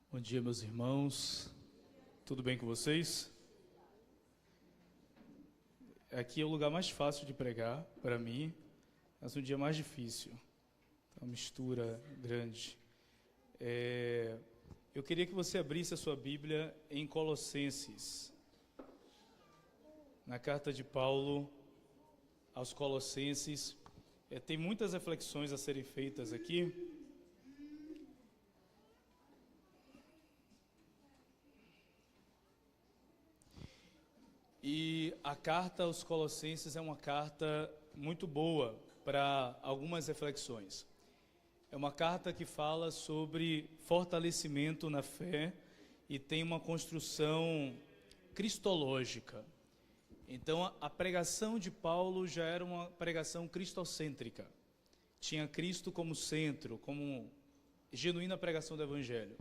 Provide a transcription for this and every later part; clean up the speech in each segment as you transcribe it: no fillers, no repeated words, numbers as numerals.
Bom dia, meus irmãos. Tudo bem com vocês? Aqui é o lugar mais fácil de pregar para mim, mas um dia mais difícil. Uma mistura grande. Eu queria que você abrisse a sua Bíblia em Colossenses. Na carta de Paulo aos Colossenses. Tem muitas reflexões a serem feitas aqui. E a carta aos Colossenses é uma carta muito boa para algumas reflexões. É uma carta que fala sobre fortalecimento na fé e tem uma construção cristológica. Então, a pregação de Paulo já era uma pregação cristocêntrica. Tinha Cristo como centro, como genuína pregação do Evangelho.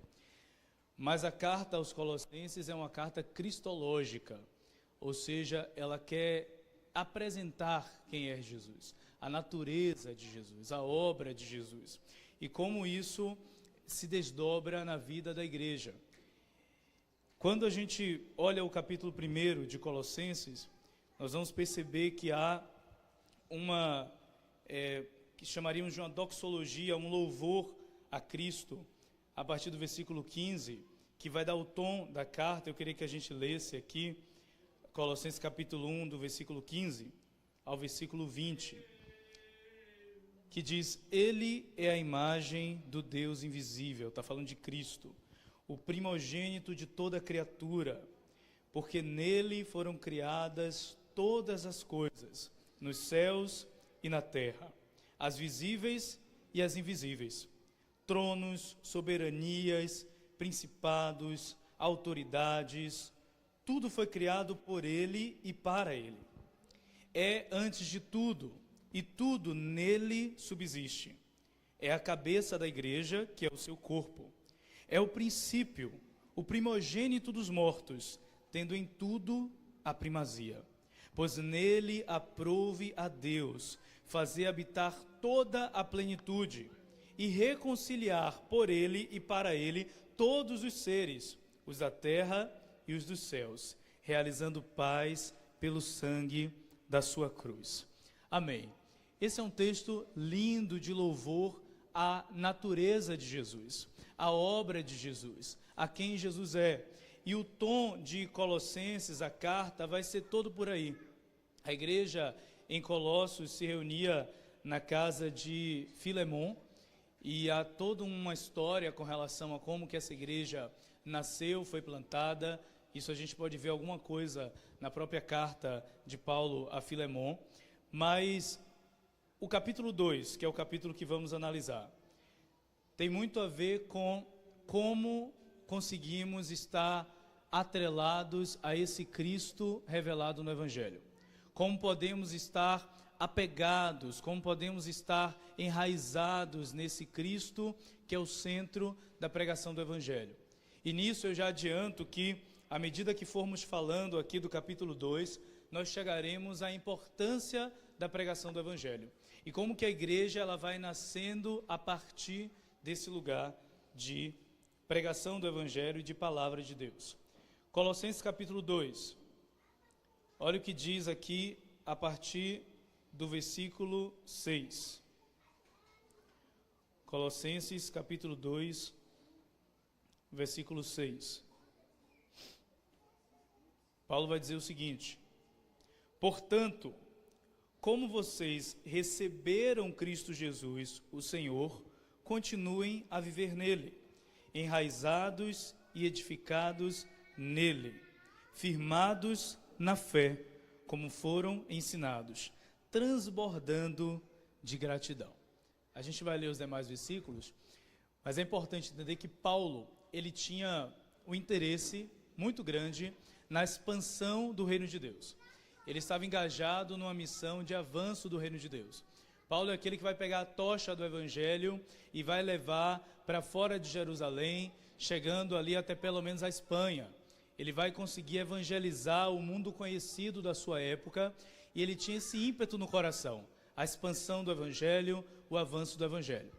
Mas a carta aos Colossenses é uma carta cristológica. Ou seja, ela quer apresentar quem é Jesus, a natureza de Jesus, a obra de Jesus, e como isso se desdobra na vida da igreja. Quando a gente olha o capítulo 1 de Colossenses, nós vamos perceber que há uma, que chamaríamos de uma doxologia, um louvor a Cristo, a partir do versículo 15, que vai dar o tom da carta. Eu queria que a gente lesse aqui, Colossenses capítulo 1, do versículo 15 ao versículo 20, que diz: Ele é a imagem do Deus invisível, está falando de Cristo, o primogênito de toda criatura, porque nele foram criadas todas as coisas, nos céus e na terra, as visíveis e as invisíveis, tronos, soberanias, principados, autoridades. Tudo foi criado por Ele e para Ele. É antes de tudo, e tudo nele subsiste. É a cabeça da igreja, que é o seu corpo. É o princípio, o primogênito dos mortos, tendo em tudo a primazia. Pois nele aprouve a Deus fazer habitar toda a plenitude e reconciliar por Ele e para Ele todos os seres, os da terra e os dos céus, realizando paz pelo sangue da sua cruz. Amém. Esse é um texto lindo de louvor à natureza de Jesus, à obra de Jesus, a quem Jesus é. E o tom de Colossenses, a carta, vai ser todo por aí. A igreja em Colossos se reunia na casa de Filemon, e há toda uma história com relação a como que essa igreja nasceu, foi plantada. Isso a gente pode ver alguma coisa na própria carta de Paulo a Filemon, mas o capítulo 2, que é o capítulo que vamos analisar, tem muito a ver com como conseguimos estar atrelados a esse Cristo revelado no Evangelho. Como podemos estar apegados, como podemos estar enraizados nesse Cristo que é o centro da pregação do Evangelho. E nisso eu já adianto que, à medida que formos falando aqui do capítulo 2, nós chegaremos à importância da pregação do Evangelho. E como que a igreja ela vai nascendo a partir desse lugar de pregação do Evangelho e de palavra de Deus. Colossenses capítulo 2. Olha o que diz aqui a partir do versículo 6. Colossenses capítulo 2, versículo 6. Paulo vai dizer o seguinte: portanto, como vocês receberam Cristo Jesus, o Senhor, continuem a viver nele, enraizados e edificados nele, firmados na fé, como foram ensinados, transbordando de gratidão. A gente vai ler os demais versículos, mas é importante entender que Paulo, ele tinha um interesse muito grande na expansão do reino de Deus. Ele estava engajado numa missão de avanço do reino de Deus. Paulo é aquele que vai pegar a tocha do Evangelho e vai levar para fora de Jerusalém, chegando ali até pelo menos a Espanha. Ele vai conseguir evangelizar o mundo conhecido da sua época, e ele tinha esse ímpeto no coração, a expansão do Evangelho, o avanço do Evangelho.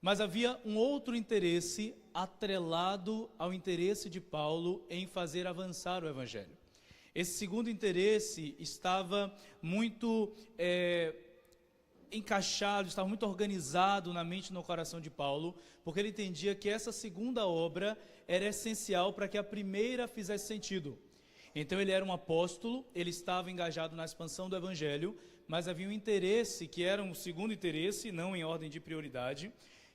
Mas havia um outro interesse atrelado ao interesse de Paulo em fazer avançar o evangelho. Esse segundo interesse estava muito encaixado, estava muito organizado na mente e no coração de Paulo, porque ele entendia que essa segunda obra era essencial para que a primeira fizesse sentido. Então ele era um apóstolo, ele estava engajado na expansão do evangelho, mas havia um interesse, que era um segundo interesse, não em ordem de prioridade,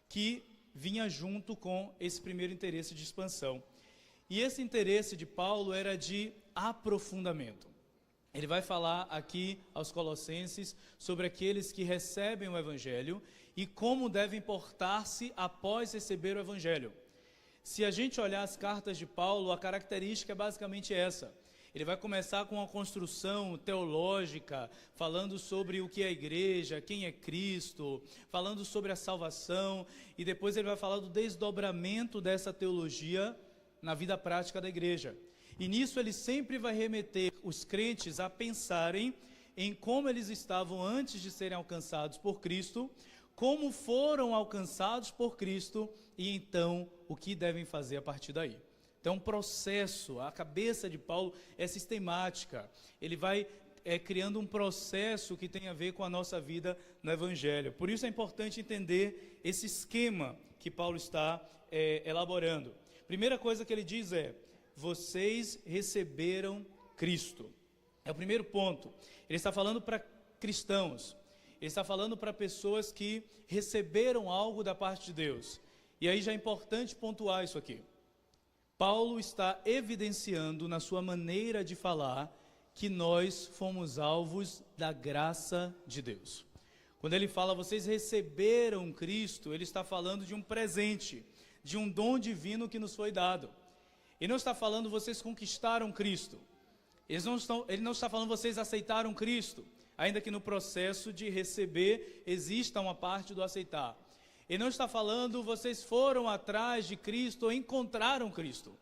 que vinha junto com esse primeiro interesse de expansão. E esse interesse de Paulo era de aprofundamento. Ele vai falar aqui aos Colossenses sobre aqueles que recebem o evangelho e como devem portar-se após receber o evangelho. Se a gente olhar as cartas de Paulo, a característica é basicamente essa. Ele vai começar com uma construção teológica, falando sobre o que é a igreja, quem é Cristo, falando sobre a salvação, e depois ele vai falar do desdobramento dessa teologia na vida prática da igreja. E nisso ele sempre vai remeter os crentes a pensarem em como eles estavam antes de serem alcançados por Cristo, como foram alcançados por Cristo e então o que devem fazer a partir daí. Então, o processo, a cabeça de Paulo é sistemática. Ele vai criando um processo que tem a ver com a nossa vida no Evangelho. Por isso é importante entender esse esquema que Paulo está elaborando. Primeira coisa que ele diz é: vocês receberam Cristo. É o primeiro ponto. Ele está falando para cristãos. Ele está falando para pessoas que receberam algo da parte de Deus. E aí já é importante pontuar isso aqui. Paulo está evidenciando na sua maneira de falar que nós fomos alvos da graça de Deus. Quando ele fala, vocês receberam Cristo, ele está falando de um presente, de um dom divino que nos foi dado. Ele não está falando, vocês conquistaram Cristo. Ele não está falando, vocês aceitaram Cristo, ainda que no processo de receber exista uma parte do aceitar. Ele não está falando, vocês foram atrás de Cristo ou encontraram Cristo.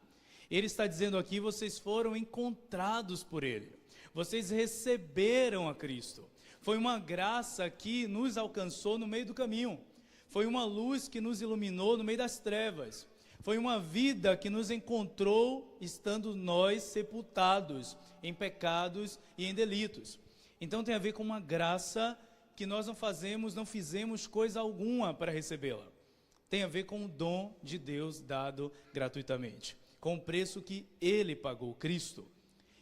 Ele está dizendo aqui, vocês foram encontrados por Ele. Vocês receberam a Cristo. Foi uma graça que nos alcançou no meio do caminho. Foi uma luz que nos iluminou no meio das trevas. Foi uma vida que nos encontrou estando nós sepultados em pecados e em delitos. Então tem a ver com uma graça que nós não fizemos coisa alguma para recebê-la. Tem a ver com o dom de Deus dado gratuitamente, com o preço que Ele pagou, Cristo.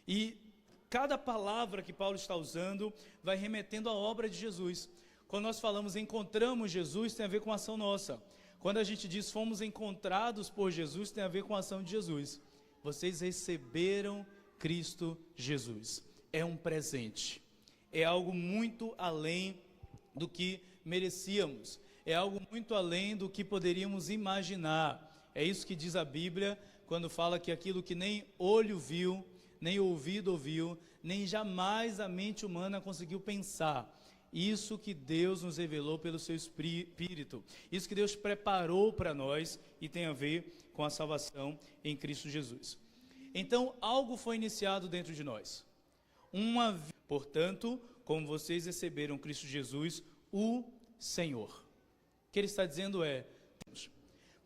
E cada palavra que Paulo está usando vai remetendo à obra de Jesus. Quando nós falamos encontramos Jesus, tem a ver com a ação nossa. Quando a gente diz fomos encontrados por Jesus, tem a ver com a ação de Jesus. Vocês receberam Cristo Jesus. É um presente. É algo muito além do que merecíamos. É algo muito além do que poderíamos imaginar. É isso que diz a Bíblia quando fala que aquilo que nem olho viu, nem ouvido ouviu, nem jamais a mente humana conseguiu pensar. Isso que Deus nos revelou pelo seu Espírito. Isso que Deus preparou para nós e tem a ver com a salvação em Cristo Jesus. Então, algo foi iniciado dentro de nós. Portanto, como vocês receberam Cristo Jesus, o Senhor. O que ele está dizendo é...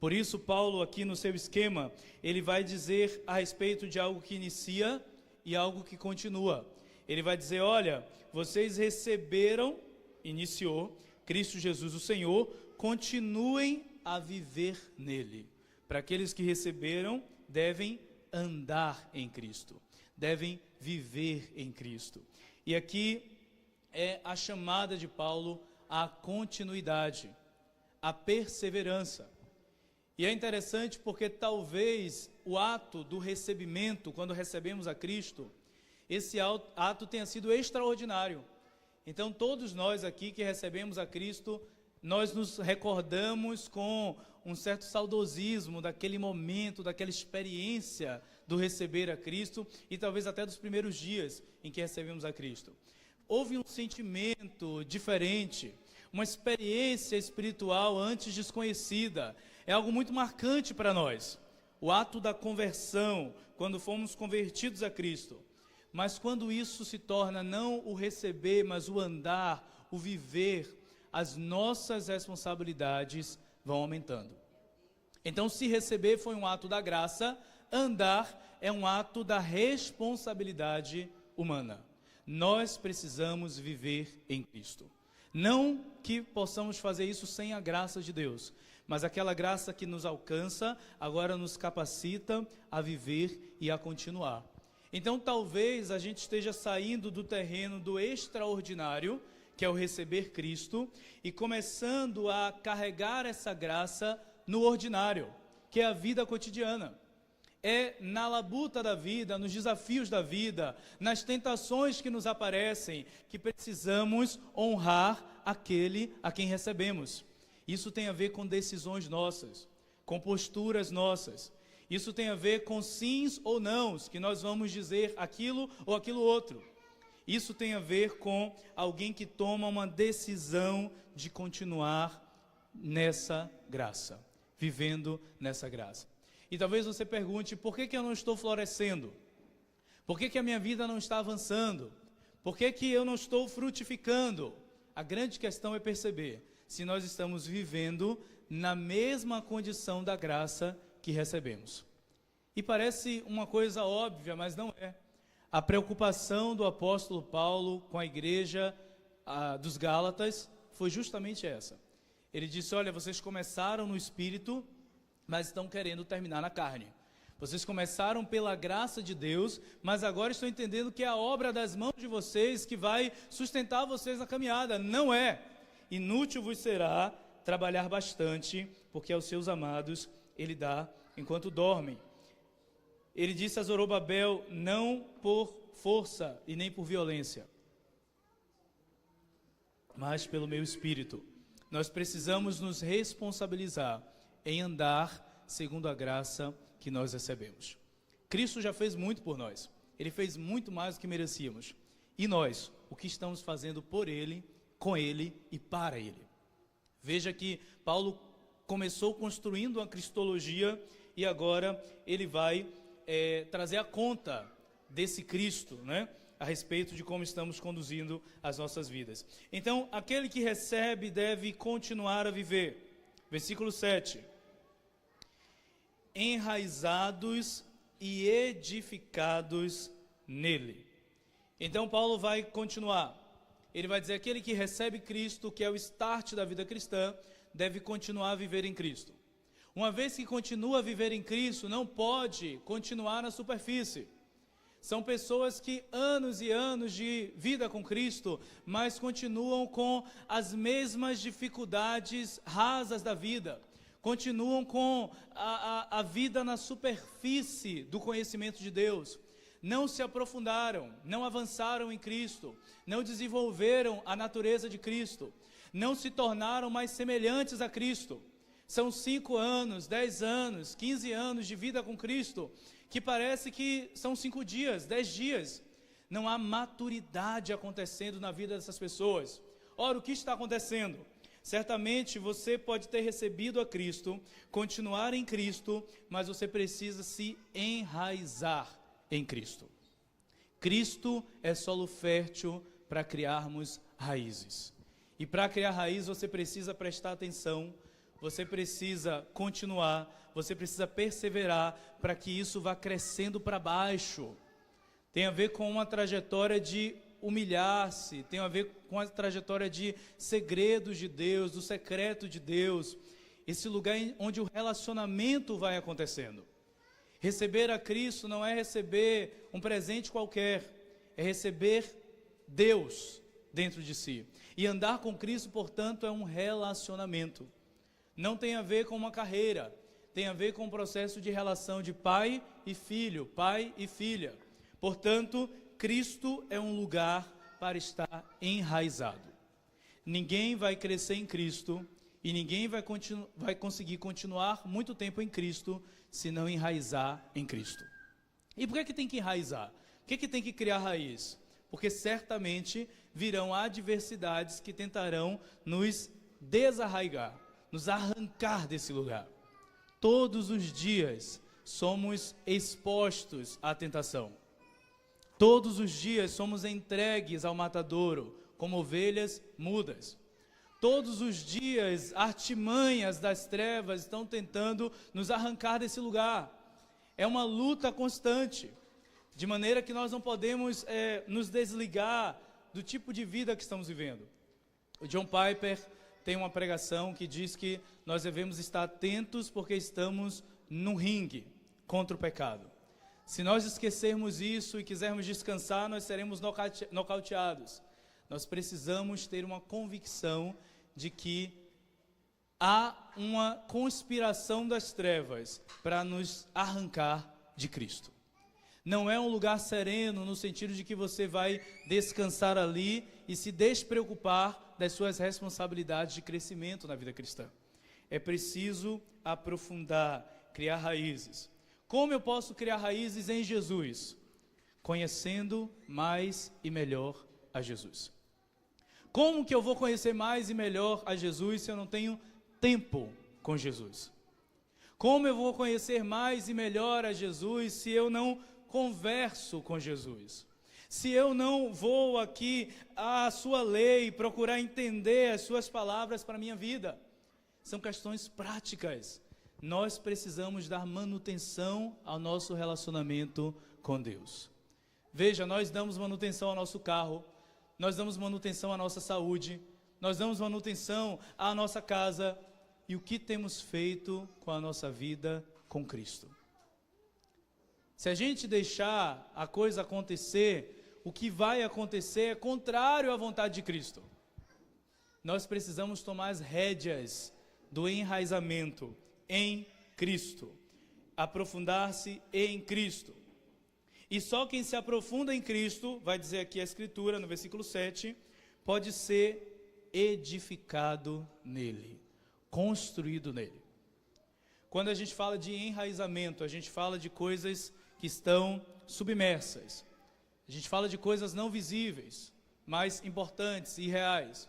Por isso, Paulo, aqui no seu esquema, ele vai dizer a respeito de algo que inicia e algo que continua. Ele vai dizer, olha, vocês receberam, iniciou, Cristo Jesus o Senhor, continuem a viver nele. Para aqueles que receberam, devem andar em Cristo, devem viver em Cristo. E aqui é a chamada de Paulo à continuidade, à perseverança. E é interessante porque talvez o ato do recebimento, quando recebemos a Cristo, esse ato tenha sido extraordinário. Então todos nós aqui que recebemos a Cristo, nós nos recordamos com um certo saudosismo daquele momento, daquela experiência do receber a Cristo e talvez até dos primeiros dias em que recebemos a Cristo. Houve um sentimento diferente, uma experiência espiritual antes desconhecida. É algo muito marcante para nós. O ato da conversão, quando fomos convertidos a Cristo. Mas quando isso se torna não o receber, mas o andar, o viver, as nossas responsabilidades vão aumentando. Então, se receber foi um ato da graça, andar é um ato da responsabilidade humana. Nós precisamos viver em Cristo. Não que possamos fazer isso sem a graça de Deus, mas aquela graça que nos alcança, agora nos capacita a viver e a continuar. Então, talvez a gente esteja saindo do terreno do extraordinário, que é o receber Cristo, e começando a carregar essa graça no ordinário, que é a vida cotidiana. É na labuta da vida, nos desafios da vida, nas tentações que nos aparecem, que precisamos honrar aquele a quem recebemos. Isso tem a ver com decisões nossas, com posturas nossas. Isso tem a ver com sims ou nãos, que nós vamos dizer aquilo ou aquilo outro. Isso tem a ver com alguém que toma uma decisão de continuar nessa graça, vivendo nessa graça. E talvez você pergunte, por que eu não estou florescendo? Por que a minha vida não está avançando? Por que eu não estou frutificando? A grande questão é perceber se nós estamos vivendo na mesma condição da graça que recebemos. E parece uma coisa óbvia, mas não é. A preocupação do apóstolo Paulo com a igreja dos Gálatas foi justamente essa. Ele disse, olha, vocês começaram no Espírito, mas estão querendo terminar na carne. Vocês começaram pela graça de Deus, mas agora estão entendendo que é a obra das mãos de vocês que vai sustentar vocês na caminhada. Não é. Inútil vos será trabalhar bastante, porque aos seus amados ele dá enquanto dormem. Ele disse a Zorobabel, não por força e nem por violência, mas pelo meu Espírito. Nós precisamos nos responsabilizar em andar segundo a graça que nós recebemos. Cristo já fez muito por nós. Ele fez muito mais do que merecíamos. E nós, o que estamos fazendo por Ele, com Ele e para Ele? Veja que Paulo começou construindo uma cristologia e agora ele vai trazer a conta desse Cristo, né? A respeito de como estamos conduzindo as nossas vidas. Então, aquele que recebe deve continuar a viver. Versículo 7. Enraizados e edificados nele. Então, Paulo vai continuar. Ele vai dizer, aquele que recebe Cristo, que é o start da vida cristã, deve continuar a viver em Cristo. Uma vez que continua a viver em Cristo, não pode continuar na superfície. São pessoas que anos e anos de vida com Cristo, mas continuam com as mesmas dificuldades rasas da vida. Continuam com a vida na superfície do conhecimento de Deus. Não se aprofundaram, não avançaram em Cristo, não desenvolveram a natureza de Cristo, não se tornaram mais semelhantes a Cristo. São 5 anos, 10 anos, 15 anos de vida com Cristo, que parece que são 5 dias, 10 dias. Não há maturidade acontecendo na vida dessas pessoas. Ora, o que está acontecendo? Certamente você pode ter recebido a Cristo, continuar em Cristo, mas você precisa se enraizar em Cristo. Cristo é solo fértil para criarmos raízes. E para criar raiz você precisa prestar atenção, você precisa continuar, você precisa perseverar para que isso vá crescendo para baixo. Tem a ver com uma trajetória de humilhar-se, tem a ver com a trajetória de segredos de Deus, do secreto de Deus, esse lugar onde o relacionamento vai acontecendo. Receber a Cristo não é receber um presente qualquer, é receber Deus dentro de si. E andar com Cristo, portanto, é um relacionamento. Não tem a ver com uma carreira, tem a ver com um processo de relação de pai e filho, pai e filha. Portanto, Cristo é um lugar para estar enraizado. Ninguém vai crescer em Cristo e ninguém vai conseguir continuar muito tempo em Cristo se não enraizar em Cristo. E por que tem que enraizar? Por que tem que criar raiz? Porque certamente virão adversidades que tentarão nos desarraigar, nos arrancar desse lugar. Todos os dias somos expostos à tentação. Todos os dias somos entregues ao matadouro, como ovelhas mudas. Todos os dias, artimanhas das trevas estão tentando nos arrancar desse lugar. É uma luta constante, de maneira que nós não podemos nos desligar do tipo de vida que estamos vivendo. O John Piper tem uma pregação que diz que nós devemos estar atentos porque estamos no ringue contra o pecado. Se nós esquecermos isso e quisermos descansar, nós seremos nocauteados. Nós precisamos ter uma convicção de que há uma conspiração das trevas para nos arrancar de Cristo. Não é um lugar sereno no sentido de que você vai descansar ali e se despreocupar das suas responsabilidades de crescimento na vida cristã. É preciso aprofundar, criar raízes. Como eu posso criar raízes em Jesus? Conhecendo mais e melhor a Jesus. Como que eu vou conhecer mais e melhor a Jesus se eu não tenho tempo com Jesus? Como eu vou conhecer mais e melhor a Jesus se eu não converso com Jesus? Se eu não vou aqui à sua lei procurar entender as suas palavras para a minha vida? São questões práticas. Nós precisamos dar manutenção ao nosso relacionamento com Deus. Veja, nós damos manutenção ao nosso carro, nós damos manutenção à nossa saúde, nós damos manutenção à nossa casa. E o que temos feito com a nossa vida com Cristo? Se a gente deixar a coisa acontecer, o que vai acontecer é contrário à vontade de Cristo. Nós precisamos tomar as rédeas do enraizamento em Cristo, aprofundar-se em Cristo. E só quem se aprofunda em Cristo, vai dizer aqui a Escritura, no versículo 7, pode ser edificado nele, construído nele. Quando a gente fala de enraizamento, a gente fala de coisas que estão submersas. A gente fala de coisas não visíveis, mas importantes e reais.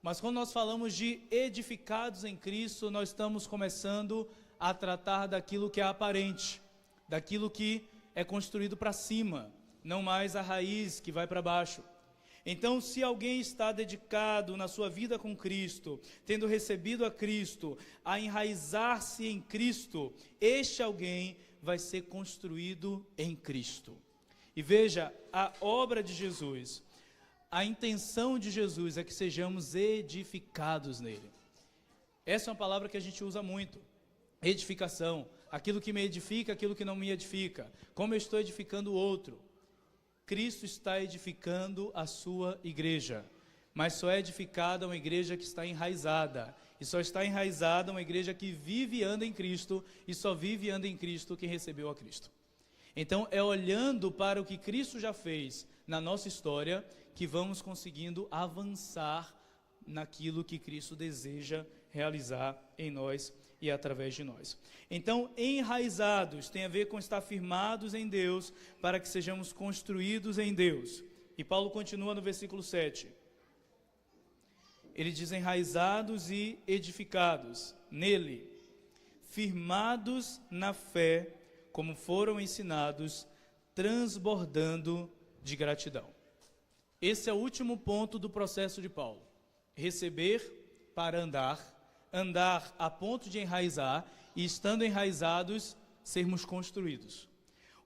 Mas quando nós falamos de edificados em Cristo, nós estamos começando a tratar daquilo que é aparente, daquilo que é construído para cima, não mais a raiz que vai para baixo. Então, se alguém está dedicado na sua vida com Cristo, tendo recebido a Cristo, a enraizar-se em Cristo, este alguém vai ser construído em Cristo. E veja, a obra de Jesus, a intenção de Jesus é que sejamos edificados nele. Essa é uma palavra que a gente usa muito, edificação, aquilo que me edifica, aquilo que não me edifica, como eu estou edificando o outro. Cristo está edificando a sua igreja, mas só é edificada uma igreja que está enraizada, e só está enraizada uma igreja que vive e anda em Cristo, e só vive e anda em Cristo quem recebeu a Cristo. Então é olhando para o que Cristo já fez na nossa história, que vamos conseguindo avançar naquilo que Cristo deseja realizar em nós e através de nós. Então, enraizados tem a ver com estar firmados em Deus, para que sejamos construídos em Deus. E Paulo continua no versículo 7. Ele diz: enraizados e edificados nele, firmados na fé, como foram ensinados, transbordando de gratidão. Esse é o último ponto do processo de Paulo. Receber para andar a ponto de enraizar, e estando enraizados, sermos construídos.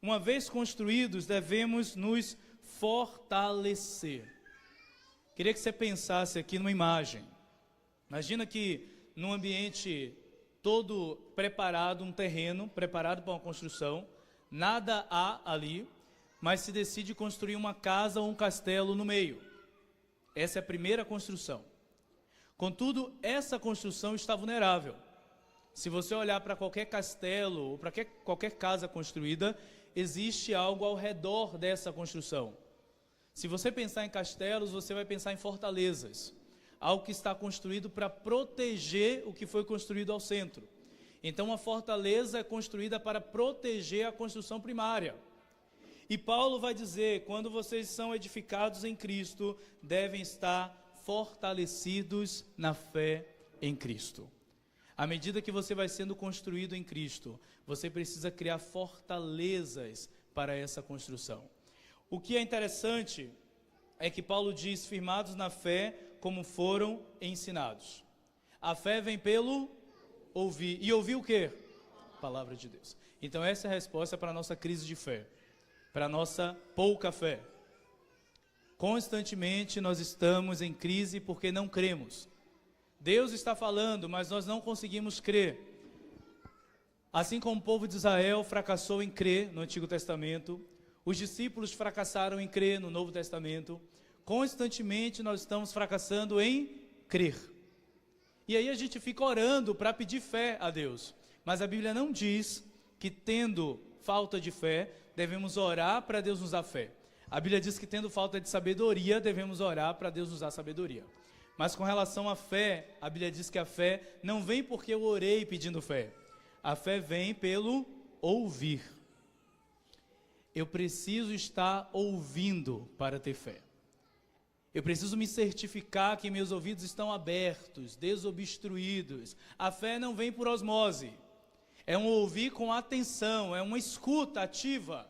Uma vez construídos, devemos nos fortalecer. Queria que você pensasse aqui numa imagem. Imagina que num ambiente todo preparado, um terreno preparado para uma construção, nada há ali, mas se decide construir uma casa ou um castelo no meio. Essa é a primeira construção. Contudo, essa construção está vulnerável. Se você olhar para qualquer castelo ou para qualquer casa construída, existe algo ao redor dessa construção. Se você pensar em castelos, você vai pensar em fortalezas. Algo que está construído para proteger o que foi construído ao centro. Então, uma fortaleza é construída para proteger a construção primária. E Paulo vai dizer, quando vocês são edificados em Cristo, devem estar fortalecidos na fé em Cristo. À medida que você vai sendo construído em Cristo, você precisa criar fortalezas para essa construção. O que é interessante é que Paulo diz, firmados na fé, como foram ensinados. A fé vem pelo ouvir. E ouvir o quê? A palavra de Deus. Então essa é a resposta para a nossa crise de fé, para a nossa pouca fé. Constantemente nós estamos em crise porque não cremos. Deus está falando, mas nós não conseguimos crer. Assim como o povo de Israel fracassou em crer no Antigo Testamento, os discípulos fracassaram em crer no Novo Testamento, constantemente nós estamos fracassando em crer. E aí a gente fica orando para pedir fé a Deus, mas a Bíblia não diz que tendo falta de fé, devemos orar para Deus nos dar fé. A Bíblia diz que tendo falta de sabedoria, devemos orar para Deus nos dar sabedoria. Mas com relação à fé, a Bíblia diz que a fé não vem porque eu orei pedindo fé. A fé vem pelo ouvir. Eu preciso estar ouvindo para ter fé. Eu preciso me certificar que meus ouvidos estão abertos, desobstruídos. A fé não vem por osmose. É um ouvir com atenção, é uma escuta ativa.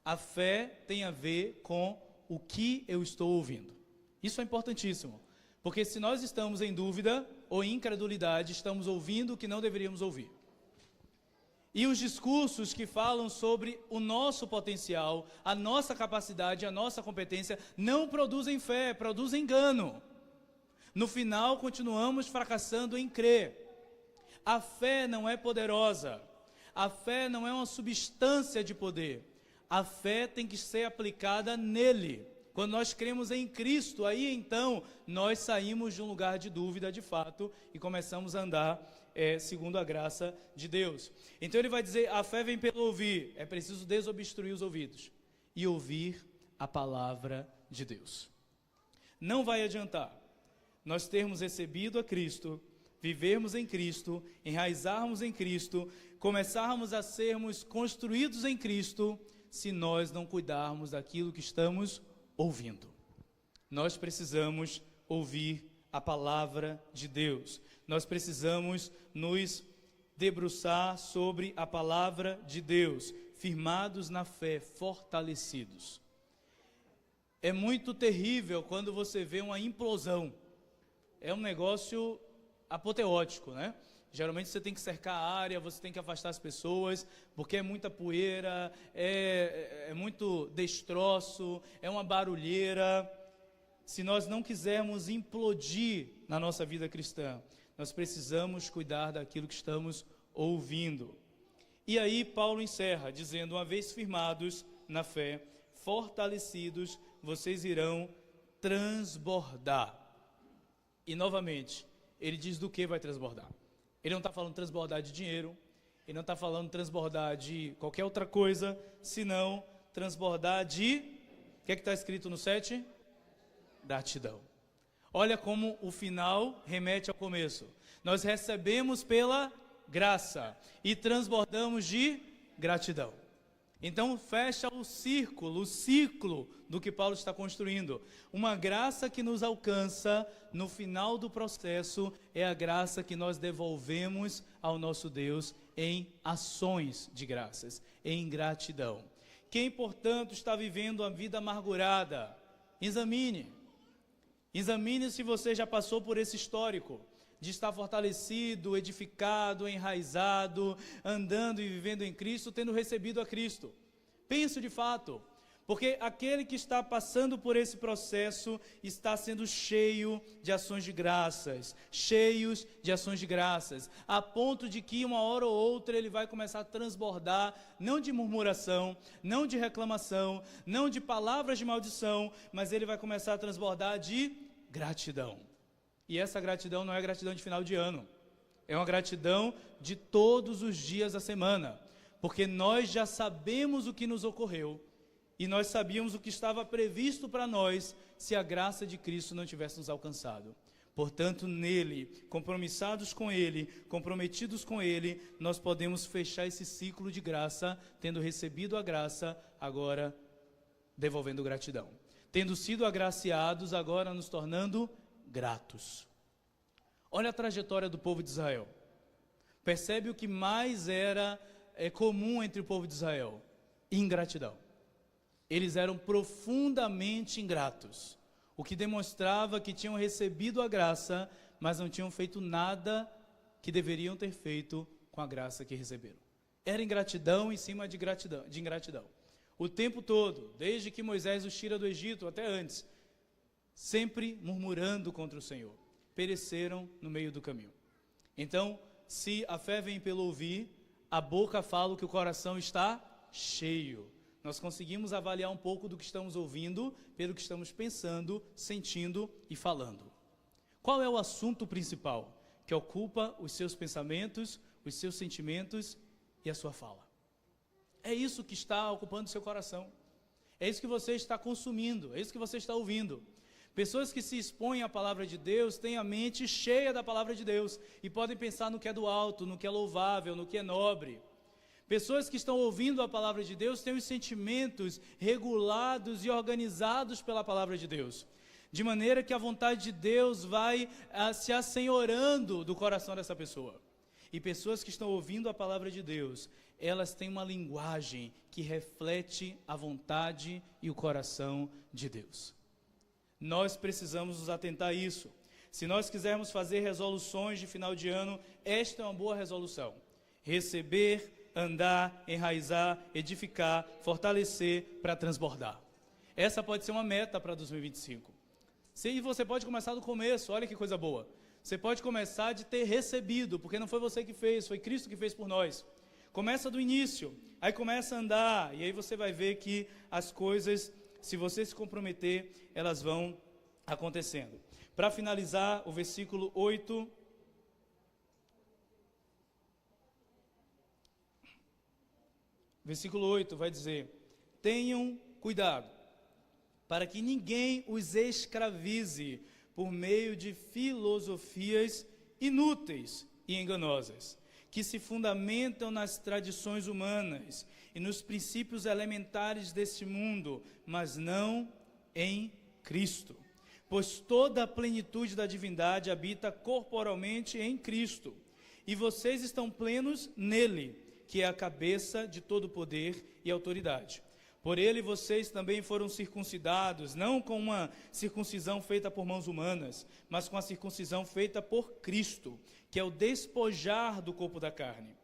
A fé tem a ver com o que eu estou ouvindo. Isso é importantíssimo, porque se nós estamos em dúvida ou em incredulidade, estamos ouvindo o que não deveríamos ouvir. E os discursos que falam sobre o nosso potencial, a nossa capacidade, a nossa competência, não produzem fé, produzem engano. No final, continuamos fracassando em crer. A fé não é poderosa, a fé não é uma substância de poder, a fé tem que ser aplicada nele. Quando nós cremos em Cristo, aí então nós saímos de um lugar de dúvida de fato e começamos a andar segundo a graça de Deus. Então ele vai dizer, a fé vem pelo ouvir, é preciso desobstruir os ouvidos e ouvir a palavra de Deus. Não vai adiantar nós termos recebido a Cristo, vivermos em Cristo, enraizarmos em Cristo, começarmos a sermos construídos em Cristo, se nós não cuidarmos daquilo que estamos ouvindo. Nós precisamos ouvir a palavra de Deus. Nós precisamos nos debruçar sobre a palavra de Deus, firmados na fé, fortalecidos. É muito terrível quando você vê uma implosão. É um negócio apoteótico, né? Geralmente você tem que cercar a área, você tem que afastar as pessoas, porque é muita poeira, é muito destroço, é uma barulheira. Se nós não quisermos implodir na nossa vida cristã, nós precisamos cuidar daquilo que estamos ouvindo. E aí Paulo encerra, dizendo, uma vez firmados na fé, fortalecidos, vocês irão transbordar. E novamente, ele diz do que vai transbordar. Ele não está falando transbordar de dinheiro, ele não está falando transbordar de qualquer outra coisa, senão transbordar de... O que é que está escrito no 7? Gratidão. Olha como o final remete ao começo. Nós recebemos pela graça e transbordamos de gratidão. Então fecha o ciclo do que Paulo está construindo. Uma graça que nos alcança no final do processo é a graça que nós devolvemos ao nosso Deus em ações de graças, em gratidão. Quem, portanto, está vivendo a vida amargurada, examine se você já passou por esse histórico de estar fortalecido, edificado, enraizado, andando e vivendo em Cristo, tendo recebido a Cristo. Pense de fato, porque aquele que está passando por esse processo está sendo cheio de ações de graças, a ponto de que uma hora ou outra ele vai começar a transbordar, não de murmuração, não de reclamação, não de palavras de maldição, mas ele vai começar a transbordar de gratidão. E essa gratidão não é gratidão de final de ano, é uma gratidão de todos os dias da semana, porque nós já sabemos o que nos ocorreu, e nós sabíamos o que estava previsto para nós, se a graça de Cristo não tivesse nos alcançado. Portanto, nele, compromissados com ele, comprometidos com ele, nós podemos fechar esse ciclo de graça, tendo recebido a graça, agora devolvendo gratidão. Tendo sido agraciados, agora nos tornando gratos. Olha a trajetória do povo de Israel. Percebe o que mais era comum entre o povo de Israel? Ingratidão. Eles eram profundamente ingratos. o que demonstrava que tinham recebido a graça, mas não tinham feito nada que deveriam ter feito com a graça que receberam. Era ingratidão em cima de ingratidão. O tempo todo, desde que Moisés os tira do Egito, até antes, sempre murmurando contra o Senhor. Pereceram no meio do caminho. Então, se a fé vem pelo ouvir, a boca fala o que o coração está cheio. Nós conseguimos avaliar um pouco do que estamos ouvindo, pelo que estamos pensando, sentindo e falando. Qual é o assunto principal que ocupa os seus pensamentos, os seus sentimentos e a sua fala? É isso que está ocupando o seu coração. É isso que você está consumindo, é isso que você está ouvindo. Pessoas que se expõem à palavra de Deus têm a mente cheia da palavra de Deus e podem pensar no que é do alto, no que é louvável, no que é nobre. Pessoas que estão ouvindo a palavra de Deus têm os sentimentos regulados e organizados pela palavra de Deus, de maneira que a vontade de Deus vai se assenhorando do coração dessa pessoa. E pessoas que estão ouvindo a palavra de Deus, elas têm uma linguagem que reflete a vontade e o coração de Deus. Nós precisamos nos atentar a isso. Se nós quisermos fazer resoluções de final de ano, esta é uma boa resolução. Receber, andar, enraizar, edificar, fortalecer para transbordar. Essa pode ser uma meta para 2025. E você pode começar do começo, olha que coisa boa. Você pode começar de ter recebido, porque não foi você que fez, foi Cristo que fez por nós. Começa do início, aí começa a andar, e aí você vai ver que as coisas, se você se comprometer, elas vão acontecendo. Para finalizar, o versículo 8. Versículo 8 vai dizer: tenham cuidado, para que ninguém os escravize por meio de filosofias inúteis e enganosas, que se fundamentam nas tradições humanas e nos princípios elementares deste mundo, mas não em Cristo. Pois toda a plenitude da divindade habita corporalmente em Cristo, e vocês estão plenos nele, que é a cabeça de todo poder e autoridade. Por ele vocês também foram circuncidados, não com uma circuncisão feita por mãos humanas, mas com a circuncisão feita por Cristo, que é o despojar do corpo da carne.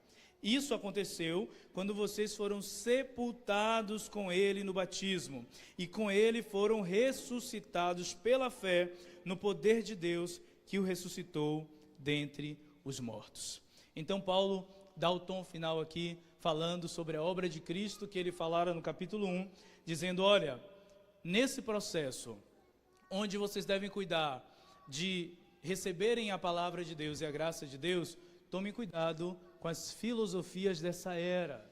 Isso aconteceu quando vocês foram sepultados com ele no batismo, e com ele foram ressuscitados pela fé no poder de Deus que o ressuscitou dentre os mortos. Então Paulo dá o tom final aqui, falando sobre a obra de Cristo que ele falara no capítulo 1, dizendo: olha, nesse processo, onde vocês devem cuidar de receberem a palavra de Deus e a graça de Deus, tomem cuidado com as filosofias dessa era,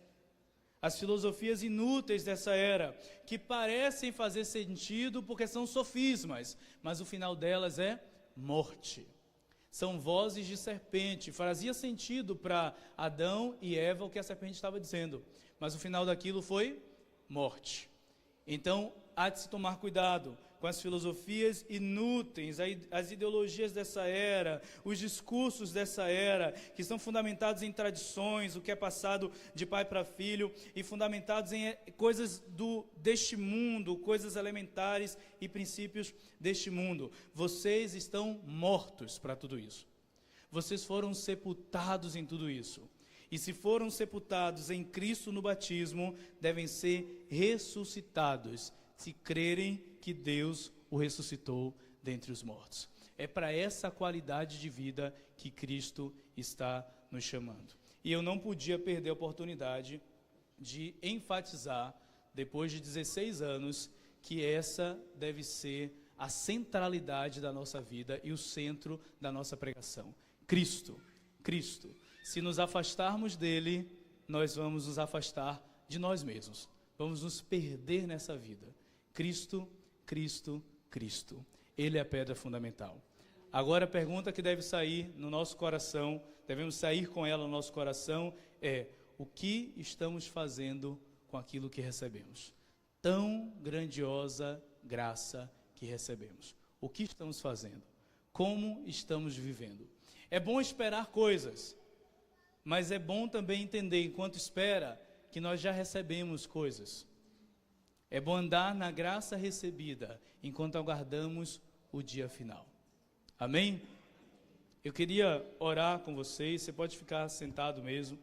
as filosofias inúteis dessa era, que parecem fazer sentido porque são sofismas, mas o final delas é morte. São vozes de serpente. Fazia sentido para Adão e Eva o que a serpente estava dizendo, mas o final daquilo foi morte. Então, há de se tomar cuidado com as filosofias inúteis, as ideologias dessa era, os discursos dessa era, que são fundamentados em tradições, o que é passado de pai para filho, e fundamentados em coisas deste mundo, coisas elementares e princípios deste mundo. Vocês estão mortos para tudo isso. Vocês foram sepultados em tudo isso. E se foram sepultados em Cristo no batismo, devem ser ressuscitados, se crerem que Deus o ressuscitou dentre os mortos. É para essa qualidade de vida que Cristo está nos chamando. E eu não podia perder a oportunidade de enfatizar, depois de 16 anos, que essa deve ser a centralidade da nossa vida e o centro da nossa pregação. Cristo, Cristo. Se nos afastarmos dele, nós vamos nos afastar de nós mesmos. Vamos nos perder nessa vida. Cristo, Cristo, Cristo. Ele é a pedra fundamental. Agora a pergunta que deve sair no nosso coração, devemos sair com ela no nosso coração, é: o que estamos fazendo com aquilo que recebemos? Tão grandiosa graça que recebemos. O que estamos fazendo? Como estamos vivendo? É bom esperar coisas, mas é bom também entender, enquanto espera, que nós já recebemos coisas. É bom andar na graça recebida, enquanto aguardamos o dia final. Amém? Eu queria orar com vocês, você pode ficar sentado mesmo.